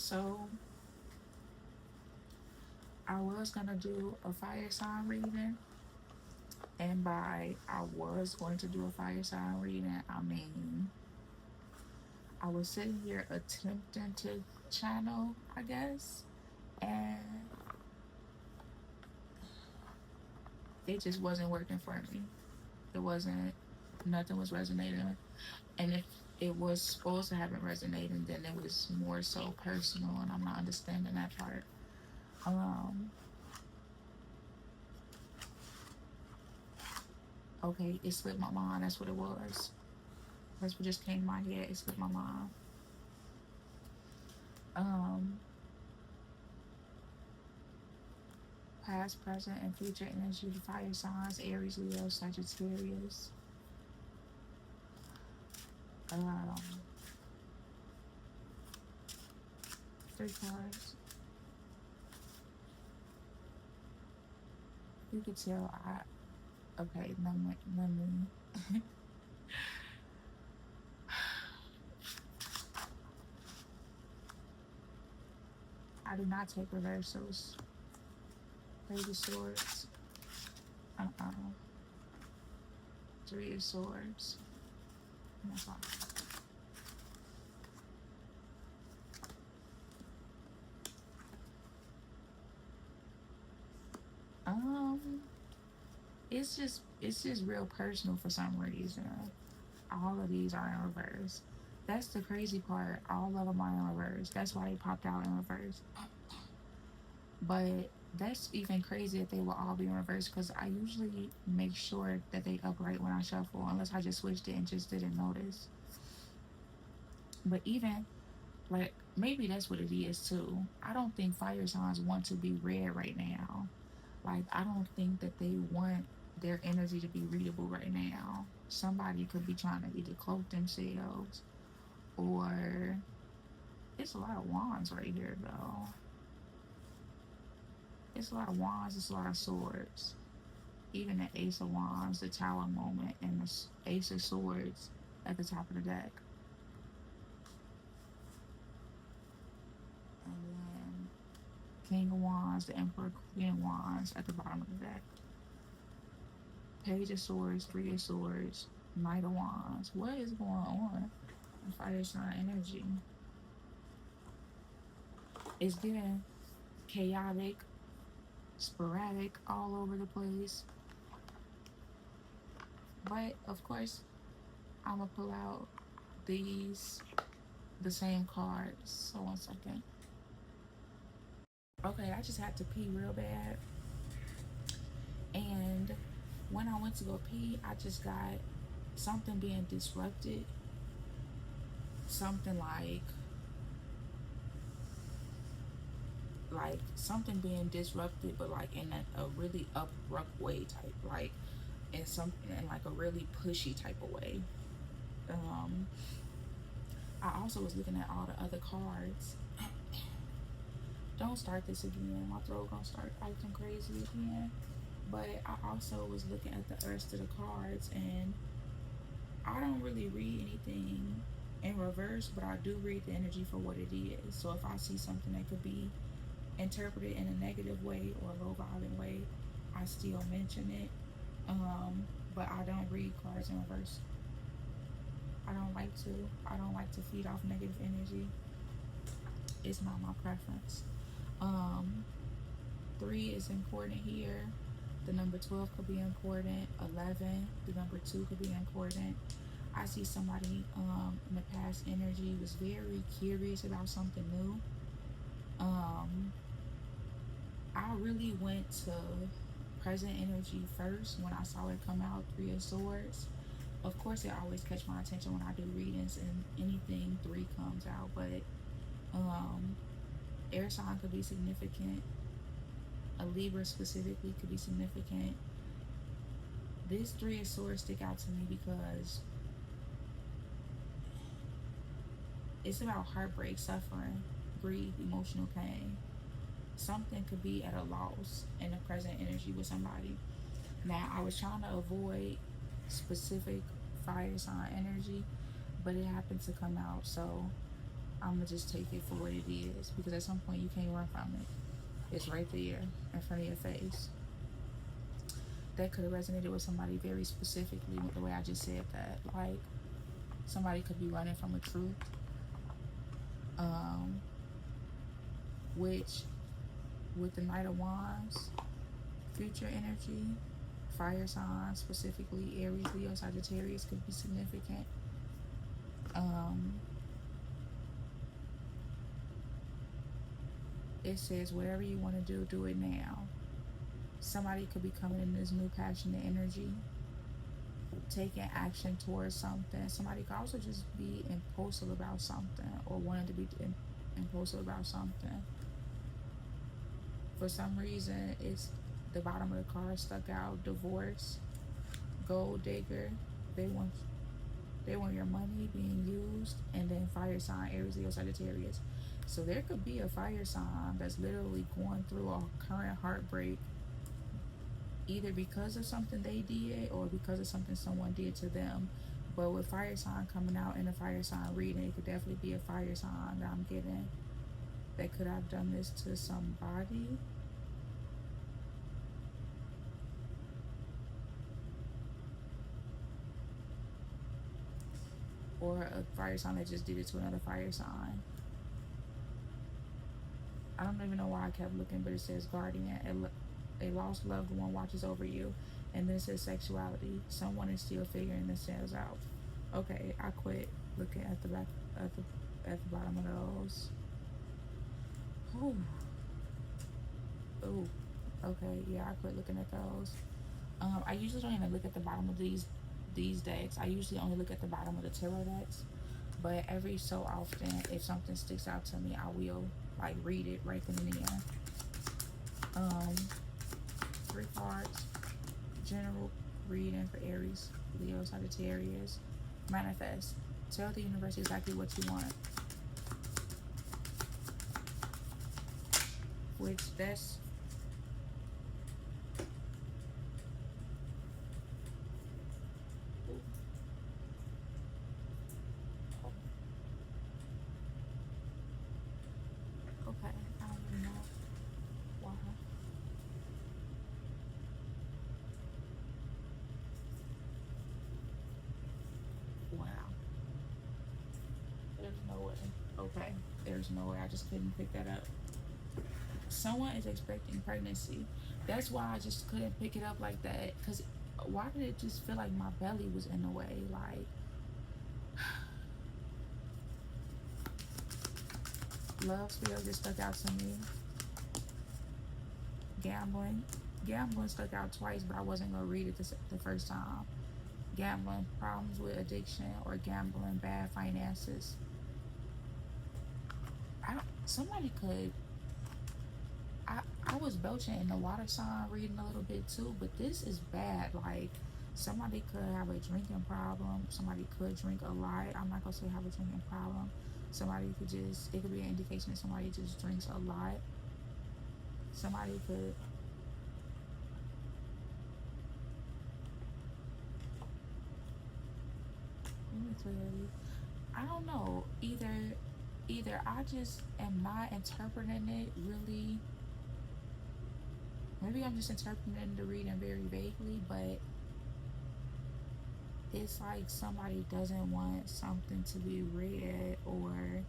So I was gonna do a fire sign reading, and by I was going to do a fire sign reading, I mean I was sitting here attempting to channel, I guess, and it just wasn't working for me. It wasn't, nothing was resonating. And if it was supposed to have been resonating, then it was more so personal, and I'm not understanding that part. Um, okay, it slipped my mind. That's what it was. That's what just came to my head. It slipped my mind. Um, Past, present, and future energy, fire signs, Aries, Leo, Sagittarius. Um, Three cards. You could tell okay, let me I do not take reversals. Page of Swords. Uh-uh. Three of Swords. That's all. Um, it's just real personal for some reason. All of these are in reverse. That's the crazy part. All of them are in reverse. That's why they popped out in reverse. But that's even crazy that they will all be in reverse because I usually make sure that they upright when I shuffle, unless I just switched it and just didn't notice. But even like maybe that's what it is too. I don't think fire signs want to be read right now. Like I don't think that they want their energy to be readable right now. Somebody could be trying to either cloak themselves or it's a lot of wands right here though. It's a lot of wands, it's a lot of swords. Even the ace of wands, the tower moment, and the ace of swords at the top of the deck. And then king of wands, the emperor, queen of wands at the bottom of the deck. Page of swords, three of swords, knight of wands. What is going on? Fire sign energy. It's getting chaotic, sporadic, all over the place. But of course, I'm gonna pull out these the same cards. So 1 second. Okay, I just had to pee real bad, and when I went to go pee, I just got something being disrupted. Something like something being disrupted, but like in a really abrupt way type, like in like a really pushy type of way. Um, I also was looking at all the other cards. Don't start this again. My throat gonna start acting crazy again. But I also was looking at the rest of the cards, and I don't really read anything in reverse, but I do read the energy for what it is. So if I see something that could be interpreted in a negative way or a low violent way, I still mention it. But I don't read cards in reverse. I don't like to. I don't like to feed off negative energy. It's not my preference. Um, Three is important here. The number 12 could be important. 11, the number two could be important. I see somebody in the past energy was very curious about something new. Um, I really went to present energy first when I saw it come out, Three of Swords. Of course, it always catch my attention when I do readings and anything three comes out, but um, air sign could be significant. A Libra specifically could be significant. This Three of Swords stick out to me because it's about heartbreak, suffering, grief, emotional pain. Something could be at a loss in the present energy with somebody. Now, I was trying to avoid specific fire sign energy, but it happened to come out. So I'm gonna just take it for what it is, because at some point you can't run from it. It's right there in front of your face. That could have resonated with somebody very specifically with the way I just said that. Like, somebody could be running from a truth, um, which with the Knight of Wands, future energy, fire signs, specifically Aries, Leo, Sagittarius, could be significant. It says, whatever you want to do it now. Somebody could be coming in this new passionate energy, taking action towards something. Somebody could also just be impulsive about something, or wanting to be impulsive about something. For some reason, it's the bottom of the card stuck out: divorce, gold digger. They want your money being used, and then fire sign, Aries, Leo, Sagittarius. So there could be a fire sign that's literally going through a current heartbreak, either because of something they did or because of something someone did to them. But with fire sign coming out in a fire sign reading, it could definitely be a fire sign that I'm getting that could have done this to somebody. Or a fire sign that just did it to another fire sign. I don't even know why I kept looking, but it says guardian. A lost loved one watches over you. And then it says sexuality. Someone is still figuring themselves out. Okay, I quit looking at the back, at the bottom of those. Ooh. Ooh. Okay, yeah, I quit looking at those. I usually don't even look at the bottom of these decks. I usually only look at the bottom of the tarot decks. But every so often, if something sticks out to me, I will like read it right then and there. 3 cards. General reading for Aries, Leo, Sagittarius. Manifest. Tell the universe exactly what you want. Which that's okay. I don't even know why. Wow. There's no way. Okay. There's no way. I just couldn't pick that up. Someone is expecting pregnancy. That's why I just couldn't pick it up like that. Because why did it just feel like my belly was in the way? Like, love spell just stuck out to me. Gambling. Gambling stuck out twice, but I wasn't going to read it the first time. Gambling, problems with addiction, or gambling, bad finances. Somebody could. I was belching in the water sign reading a little bit too, but this is bad. Like, somebody could have a drinking problem. Somebody could drink a lot. I'm not gonna say have a drinking problem. Somebody could just, it could be an indication that somebody just drinks a lot. Somebody could, let me clearly, I don't know. Either I just am not interpreting it really. Maybe I'm just interpreting the reading very vaguely, but it's like somebody doesn't want something to be read or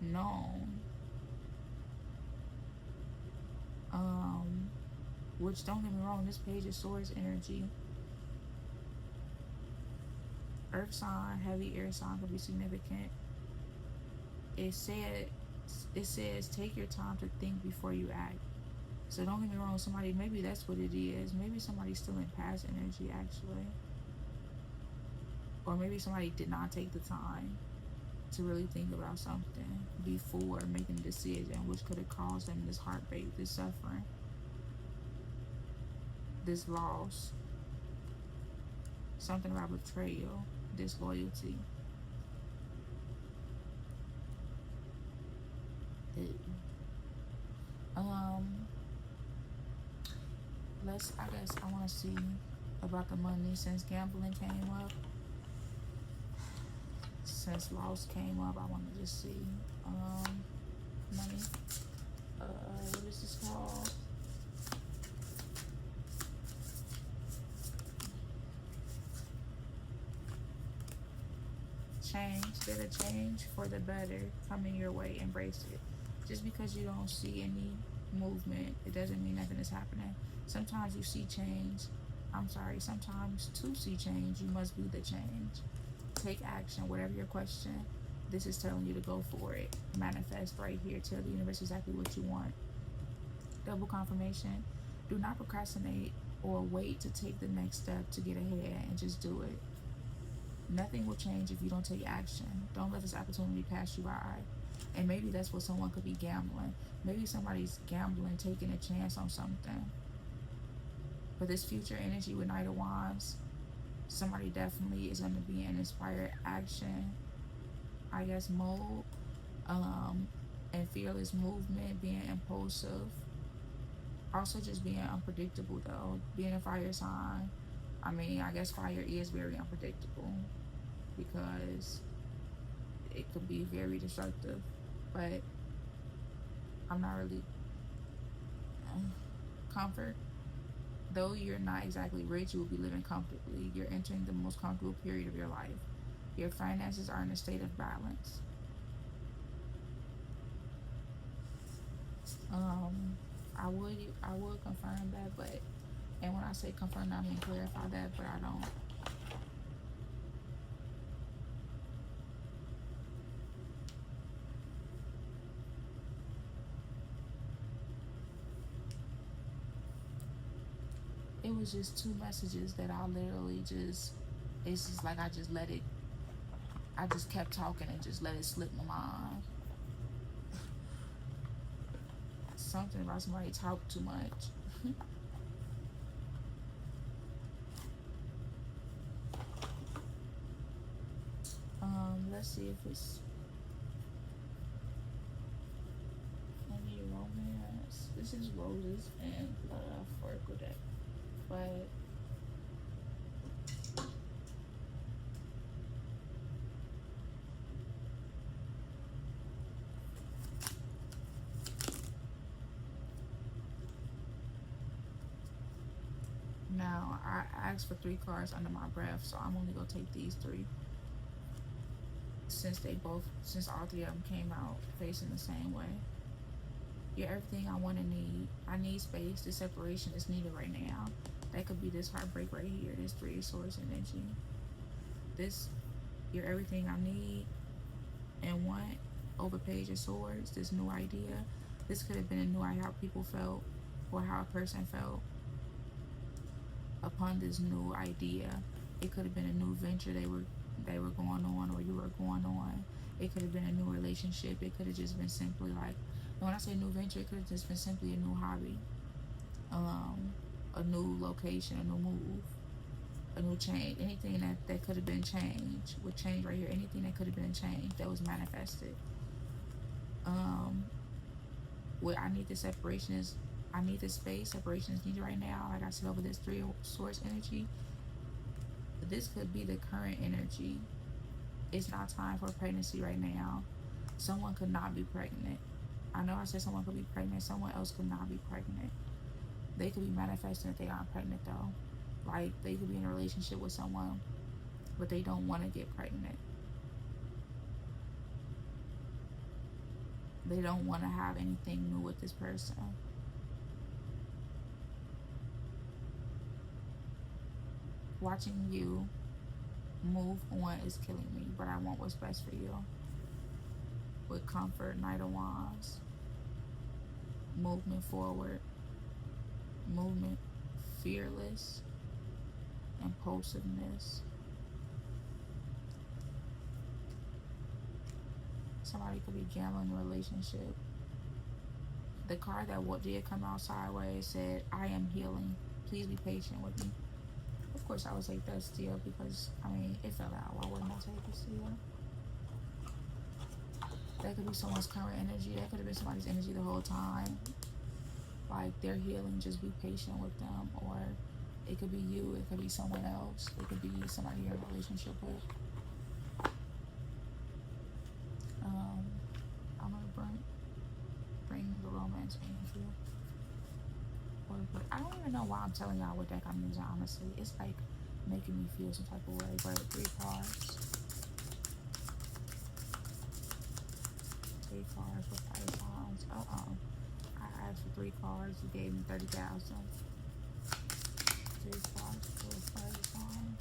known. Which, don't get me wrong, this page is Swords energy. Earth sign, heavy air sign could be significant. It says take your time to think before you act. So don't get me wrong, somebody, maybe that's what it is. Maybe somebody's still in past energy, actually. Or maybe somebody did not take the time to really think about something before making a decision, which could have caused them this heartbreak, this suffering, this loss. Something about betrayal, disloyalty. I guess I want to see about the money since gambling came up. since loss came up, I want to just see. Money. What is this called? Change. Let a change for the better coming your way. Embrace it. Just because you don't see any movement, it doesn't mean nothing is happening. Sometimes you see change. Sometimes to see change, you must be the change. Take action, whatever your question. This is telling you to go for it. Manifest right here. Tell the universe exactly what you want. Double confirmation. Do not procrastinate or wait to take the next step to get ahead, and just do it. Nothing will change if you don't take action. Don't let this opportunity pass you by. And maybe that's what someone could be gambling. Maybe somebody's gambling, taking a chance on something. But this future energy with Knight of Wands, somebody definitely is going to be in inspired action, I guess, mode, and fearless movement, being impulsive. Also just being unpredictable though. Being a fire sign, I mean, I guess fire is very unpredictable because it could be very destructive, but I'm not really comfort. Though you're not exactly rich, you will be living comfortably. You're entering the most comfortable period of your life. Your finances are in a state of balance. I would confirm that, but, and when I say confirm, I mean clarify that, but I don't. It was just two messages that I literally just, it's just like I just let it, I just kept talking and just let it slip my mind. Something about somebody talk too much. Let's see if it's any romance. This is roses and Oracle deck, but now I asked for 3 cards under my breath, so I'm only gonna take these 3. Since all 3 of them came out facing the same way. You're everything I want to need. I need space. This separation is needed right now. That could be this heartbreak right here. This 3 of Swords energy. This, you're everything I need and want. Over Page of Swords. This new idea. This could have been a new idea how people felt, or how a person felt upon this new idea. It could have been a new venture they were going on, or you were going on. It could have been a new relationship. It could have just been simply like, and when I say new venture, it could have just been simply a new hobby, a new location, a new move, a new change. Anything that could have been changed with change right here. Anything that could have been changed that was manifested. What I need, the separation is, I need this space. Separation is needed right now. Like I said, over this 3 of Swords energy. This could be the current energy. It's not time for pregnancy right now. Someone could not be pregnant. I know I said someone could be pregnant. Someone else could not be pregnant. They could be manifesting that they aren't pregnant though. Like they could be in a relationship with someone, but they don't want to get pregnant. They don't want to have anything new with this person. Watching you move on is killing me, but I want what's best for you. With comfort, Knight of Wands. Movement forward. Movement, fearless. Impulsiveness. Somebody could be gambling in a relationship. The card that did come out sideways said, I am healing. Please be patient with me. Of course, I would take that still because, I mean, it fell out. Why wouldn't I take it still? That could be someone's current energy. That could have been somebody's energy the whole time. Like, they're healing. Just be patient with them. Or it could be you. It could be someone else. It could be somebody you're in a relationship with. a romance angel. But I don't even know why I'm telling y'all what deck I'm using, honestly. It's like making me feel some type of way. But 3 cards. 3 cards for fire signs. I asked for 3 cards. You gave me 30,000. 3 cards for fire sign.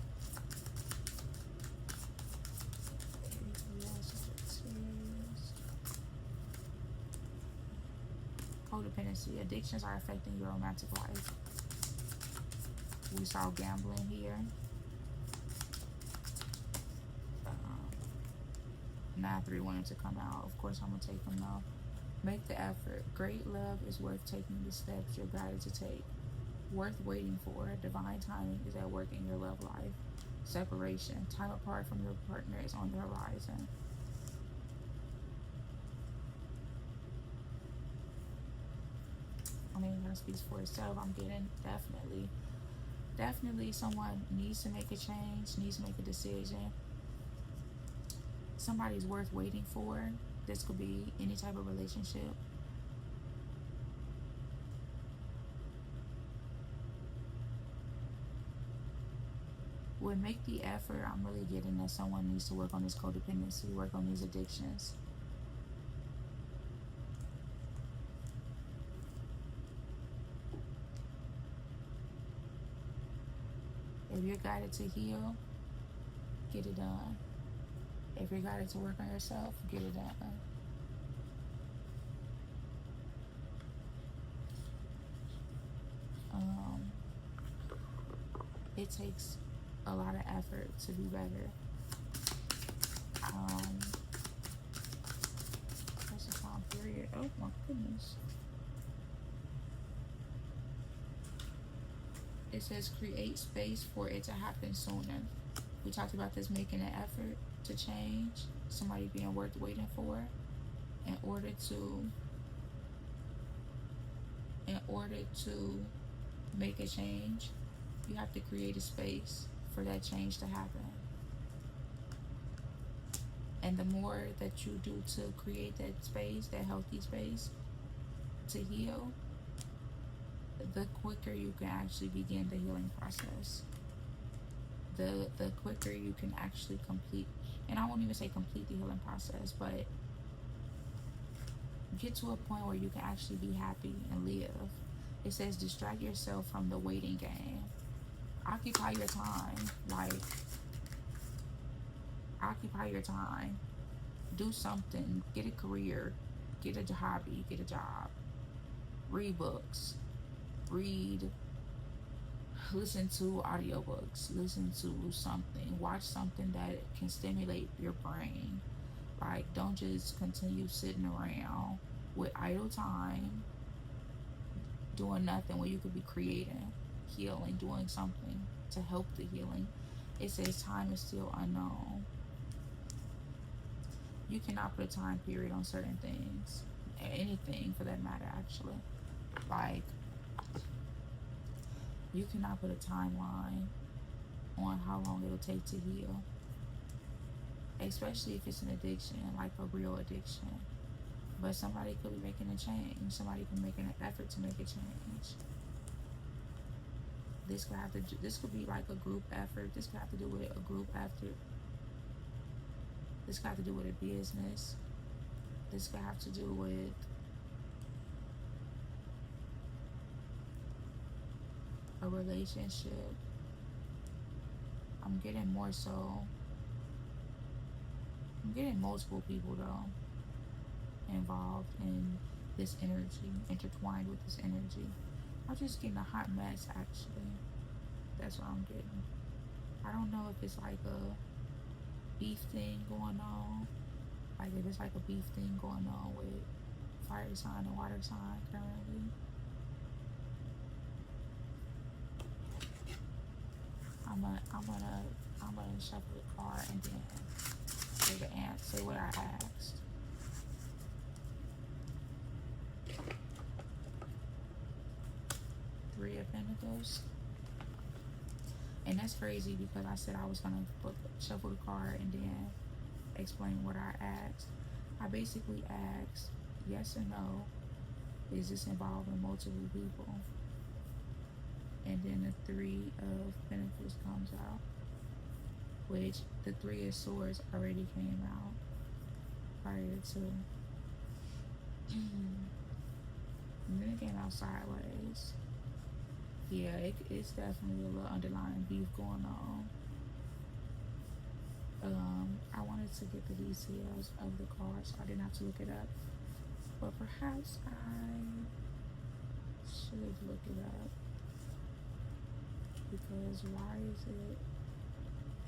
Codependency. Addictions are affecting your romantic life. We saw gambling here. Now 3 wanted to come out. Of course, I'm going to take them now. Make the effort. Great love is worth taking the steps you're guided to take. Worth waiting for. Divine timing is at work in your love life. Separation. Time apart from your partner is on the horizon. I mean, that speaks for itself. I'm getting definitely someone needs to make a change, needs to make a decision. Somebody's worth waiting for. This could be any type of relationship. Would make the effort. I'm really getting that someone needs to work on this codependency, work on these addictions. If you're guided to heal, get it done. If you're guided to work on yourself, get it done. It takes a lot of effort to be better. That's a time period. Oh my goodness. It says create space for it to happen sooner. We talked about this, making an effort to change, somebody being worth waiting for. In order to make a change, you have to create a space for that change to happen. And the more that you do to create that space, that healthy space to heal, the quicker you can actually begin the healing process. The quicker you can actually complete, and I won't even say complete the healing process, but get to a point where you can actually be happy and live. It says distract yourself from the waiting game. Occupy your time. Occupy your time. Do something. Get a career. Get a hobby. Get a job. Read books. Listen to audiobooks. Listen to something. Watch something that can stimulate your brain. Don't just continue sitting around with idle time doing nothing when you could be creating, healing, doing something to help the healing. It says time is still unknown. You cannot put a time period on certain things, anything for that matter, actually. You cannot put a timeline on how long it'll take to heal, especially if it's an addiction, like a real addiction. But somebody could be making a change. Somebody can make an effort to make a change. This could be like a group effort. This could have to do with a group effort. This could have to do with a business. This could have to do with a relationship. I'm getting multiple people though involved in this energy, intertwined with this energy. I'm just getting a hot mess, actually. That's what I'm getting. I don't know if it's like a beef thing going on. If it's like a beef thing going on with fire sign and water sign currently. I'm gonna shuffle the card and then say the answer, say what I asked. Three of Pentacles. And that's crazy because I said I was gonna shuffle the card and then explain what I asked. I basically asked yes or no. Is this involving multiple people? And then the Three of Pentacles comes out, which the Three of Swords already came out prior to. And then it came out sideways. Yeah, it's definitely a little underlying beef going on. I wanted to get the details of the card, so I didn't have to look it up. But perhaps I should look it up. Because why is it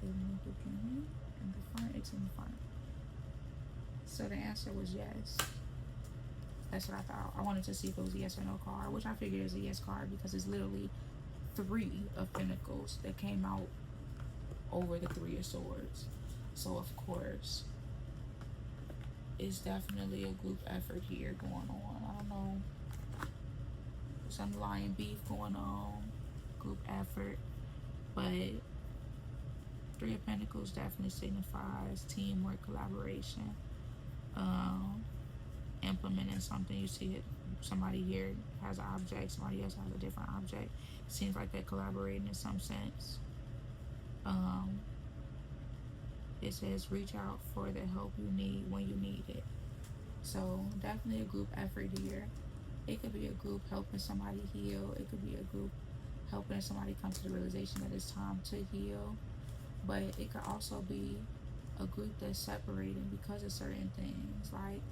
in the beginning? In the front? It's in the front. So the answer was yes. That's what I thought. I wanted to see if it was a yes or no card, which I figured is a yes card because it's literally Three of Pentacles that came out over the Three of Swords. So of course, it's definitely a group effort here going on. I don't know. There's underlying beef going on, group effort, but Three of Pentacles definitely signifies teamwork, collaboration, implementing something. You see it, somebody here has an object, somebody else has a different object. Seems like they're collaborating in some sense. It says reach out for the help you need when you need it. So definitely a group effort here. It could be a group helping somebody heal. It could be a group helping somebody come to the realization that it's time to heal. But it could also be a group that's separating because of certain things. Like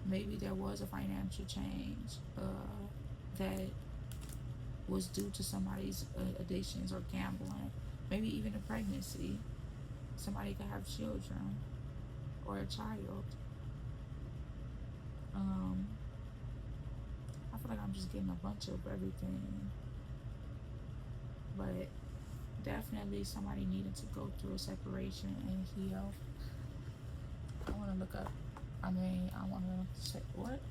maybe there was a financial change that was due to somebody's addictions or gambling. Maybe even a pregnancy. Somebody could have children or a child. I feel like I'm just getting a bunch of everything. But definitely somebody needed to go through a separation and heal. I want to look up. I want to say, what?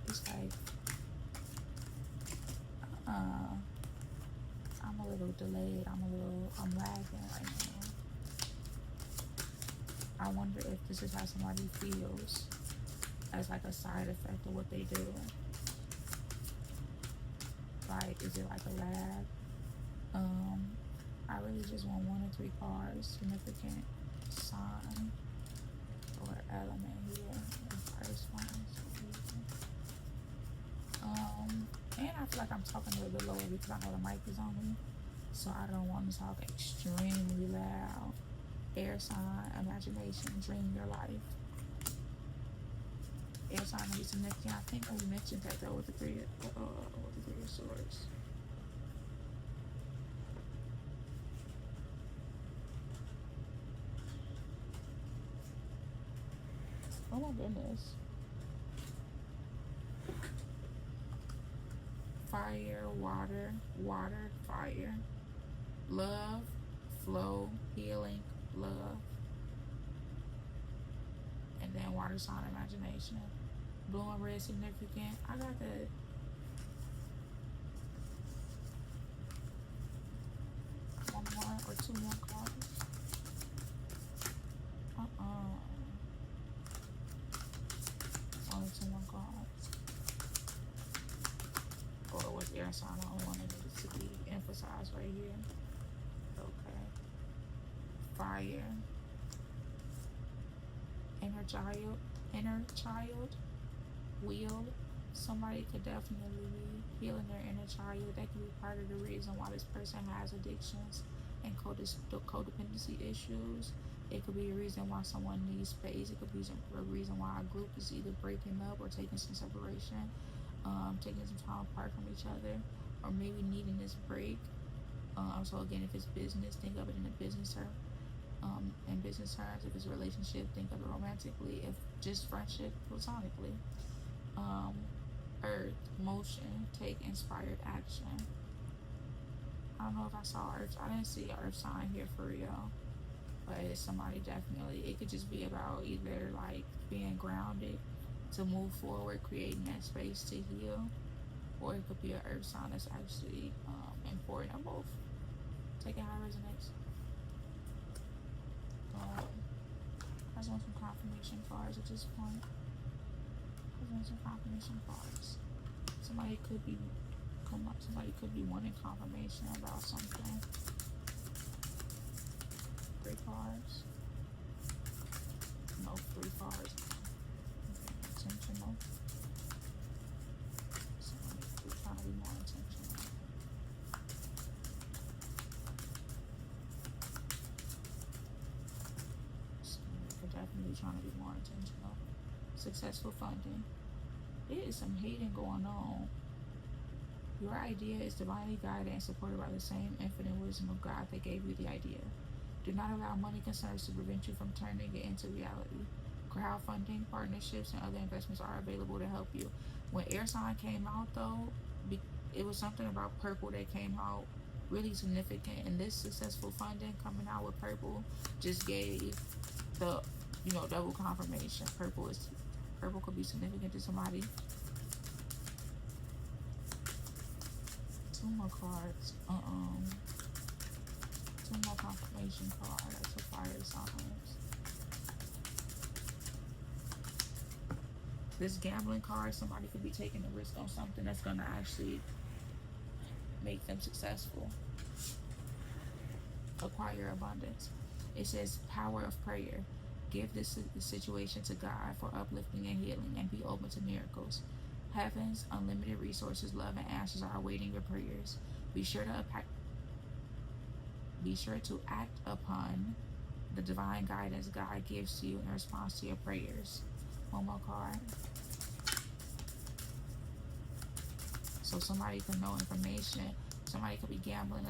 It's like, I'm a little delayed. I'm lagging right now. I wonder if this is how somebody feels as like a side effect of what they do. Like, is it like a lag? I really just want 1 or 3 cards, significant sign or element here. The first one. And I feel like I'm talking a little bit lower because I know the mic is on me, so I don't want to talk extremely loud. Air sign, imagination, dream your life. Air sign may be significant. I think we mentioned that though with the Three of Swords. Oh my goodness. Fire, water, fire. Love, flow, healing, love. And then water sign, imagination. Blue and red, significant. I got that. One more or 2 more cards. Only 2 more cards. Or with air sign, I don't want it to be emphasized right here. Okay. Fire. Inner child. Wheel. Somebody could definitely be healing their inner child. That could be part of the reason why this person has addictions and codependency issues. It could be a reason why someone needs space. It could be a reason why a group is either breaking up or taking some separation, taking some time apart from each other, or maybe needing this break. So again, if it's business, think of it in a business term. In business terms, if it's a relationship, think of it romantically. If just friendship, platonically. Earth, motion, take inspired action. I don't know if I saw Earth. I didn't see an Earth sign here for real. But it's somebody definitely. It could just be about either like being grounded to move forward, creating that space to heal, or it could be an Earth sign that's actually important on both. Take it how it resonates. just want some confirmation cards at this point. I just want some confirmation cards. Somebody could be wanting confirmation about something. 3 cards. No, 3 cards. Okay, intentional. Somebody could be trying to be more intentional. Somebody could definitely be trying to be more intentional. Successful funding. There is some hating going on. Your idea is divinely guided and supported by the same infinite wisdom of God that gave you the idea. Do not allow money concerns to prevent you from turning it into reality. Crowdfunding, partnerships, and other investments are available to help you. When air sign came out, though, it was something about purple that came out really significant. And this successful funding coming out with purple just gave the, double confirmation. Purple could be significant to somebody. 2 more cards. 2 more confirmation cards for fire signs. This gambling card, somebody could be taking a risk on something that's going to actually make them successful. Acquire abundance. It says power of prayer. Give this situation to God for uplifting and healing, and be open to miracles. Heaven's unlimited resources, love, and answers are awaiting your prayers. Be sure to act upon the divine guidance God gives to you in response to your prayers. 1 more card. So somebody could know information. Somebody could be gambling,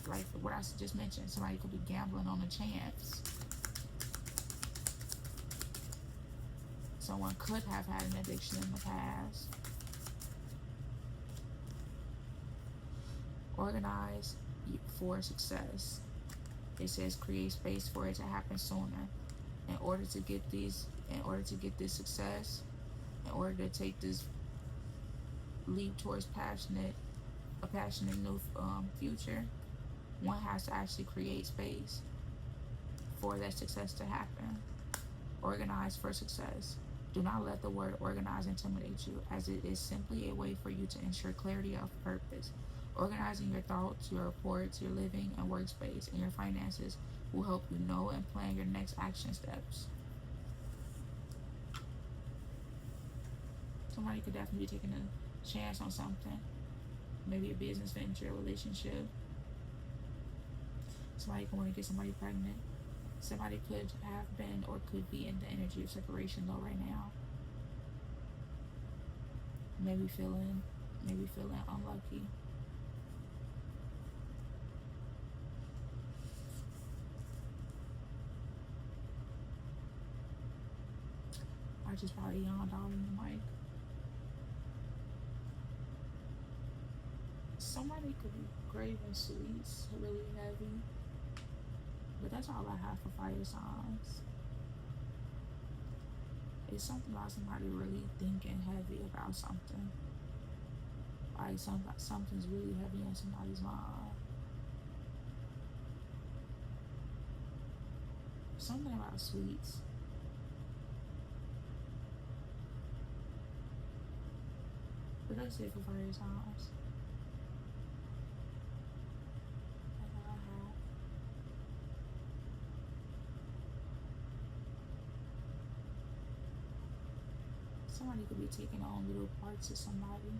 like what I just mentioned. Somebody could be gambling on a chance. Someone could have had an addiction in the past. Organize for success. It says create space for it to happen sooner. In order to get this success, in order to take this leap towards a passionate new future, one has to actually create space for that success to happen. Organize for success. Do not let the word organize intimidate you, as it is simply a way for you to ensure clarity of purpose. Organizing your thoughts, your reports, your living and workspace, and your finances will help you know and plan your next action steps. Somebody could definitely be taking a chance on something. Maybe a business venture, a relationship. Somebody could want to get somebody pregnant. Somebody could have been or could be in the energy of separation though right now. Maybe feeling unlucky. I just probably yawned out in the mic. Somebody could be craving sweets, really heavy. But that's all I have for fire signs. It's something about somebody really thinking heavy about something. Like something's really heavy on somebody's mind. Something about sweets. But that's it for fire signs. Somebody could be taking on little parts of somebody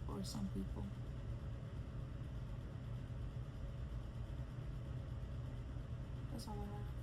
or some people. That's all I have.